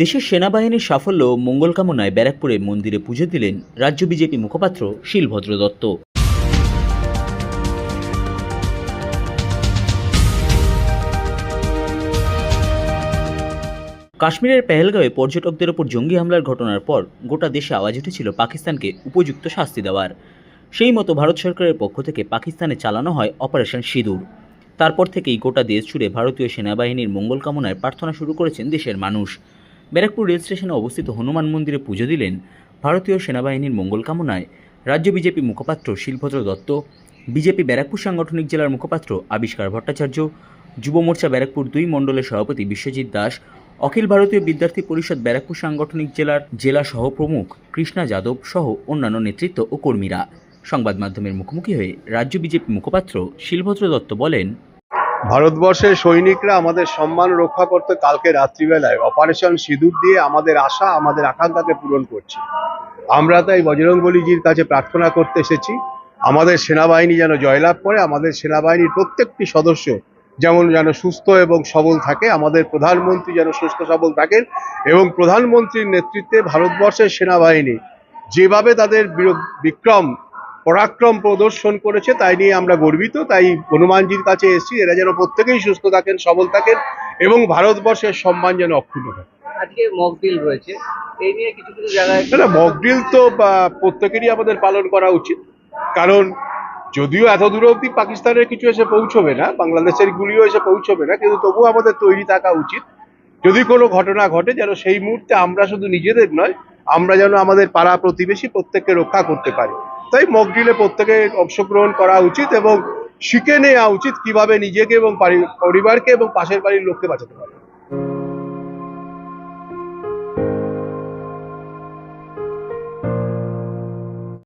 দেশের সেনাবাহিনীর সাফল্য ও মঙ্গল কামনায় ব্যারাকপুরে মন্দিরে পুজো দিলেন রাজ্য বিজেপি মুখপাত্র শিলভদ্র দত্ত। কাশ্মীরের পেহেলগাঁওয়ে পর্যটকদের ওপর জঙ্গি হামলার ঘটনার পর গোটা দেশে আওয়াজ উঠেছিল পাকিস্তানকে উপযুক্ত শাস্তি দেওয়ার। সেই মতো ভারত সরকারের পক্ষ থেকে পাকিস্তানে চালানো হয় অপারেশন সিঁদুর। তারপর থেকেই গোটা দেশ জুড়ে ভারতীয় সেনাবাহিনীর মঙ্গল কামনায় প্রার্থনা শুরু করেছেন দেশের মানুষ। ব্যারাকপুর রেল স্টেশনে অবস্থিত হনুমান মন্দিরে পুজো দিলেন ভারতীয় সেনাবাহিনীর মঙ্গল কামনায় রাজ্য বিজেপি মুখপাত্র শিলভদ্র দত্ত, বিজেপি ব্যারাকপুর সাংগঠনিক জেলার মুখপাত্র আবিষ্কার ভট্টাচার্য, যুব মোর্চা ব্যারাকপুর 2 মণ্ডলের সভাপতি বিশ্বজিৎ দাস, অখিল ভারতীয় বিদ্যার্থী পরিষদ ব্যারাকপুর সাংগঠনিক জেলার জেলা সহপ্রমুখ কৃষ্ণা যাদব সহ অন্যান্য নেতৃত্ব ও কর্মীরা। সংবাদ মাধ্যমের মুখোমুখি হয়ে রাজ্য বিজেপি মুখপাত্র শিলভদ্র দত্ত বলেন, ভারতবর্ষের সৈনিকরা আমাদের সম্মান রক্ষা করতে কালকে রাত্রিবেলায় অপারেশন সিঁদুর দিয়ে আমাদের আশা, আমাদের আকাঙ্ক্ষাকে পূরণ করছে। আমরা তাই বজরংবলীজির কাছে প্রার্থনা করতে এসেছি আমাদের সেনাবাহিনী যেন জয়লাভ করে, আমাদের সেনাবাহিনীর প্রত্যেকটি সদস্য যেন সুস্থ এবং সবল থাকে, আমাদের প্রধানমন্ত্রী যেন সুস্থ সবল থাকেন এবং প্রধানমন্ত্রীর নেতৃত্বে ভারতবর্ষের সেনাবাহিনী যেভাবে তাদের পরাক্রম প্রদর্শন করেছে তাই নিয়ে আমরা গর্বিত। তাই হনুমানজির কাছে এসেছি এরা যেন প্রত্যেকেই সুস্থ থাকেন, সবল থাকেন এবং ভারতবর্ষের সম্মান যেন অক্ষুণ্ণ থাকে। আজকে মক ড্রিল রয়েছে, এই নিয়ে কিছু কিছু জায়গায় মক ড্রিল তো প্রত্যেকেরই আমাদের পালন করা উচিত, কারণ যদিও এত দূর অব্দি পাকিস্তানের কিছু এসে পৌঁছবে না, বাংলাদেশের গুলিও এসে পৌঁছবে না, কিন্তু তবুও আমাদের তৈরি থাকা উচিত যদি কোনো ঘটনা ঘটে যেন সেই মুহূর্তে আমরা শুধু নিজেদের নয়, আমরা যেন আমাদের পাড়া প্রতিবেশী প্রত্যেককে রক্ষা করতে পারি। তাই মক ড্রিলে প্রত্যেকে অংশগ্রহণ করা উচিত এবং শিখে নেওয়া উচিত কিভাবে নিজেকে এবং পরিবারকে এবং পাশের বাড়ির লোককে বাঁচাতে পারে।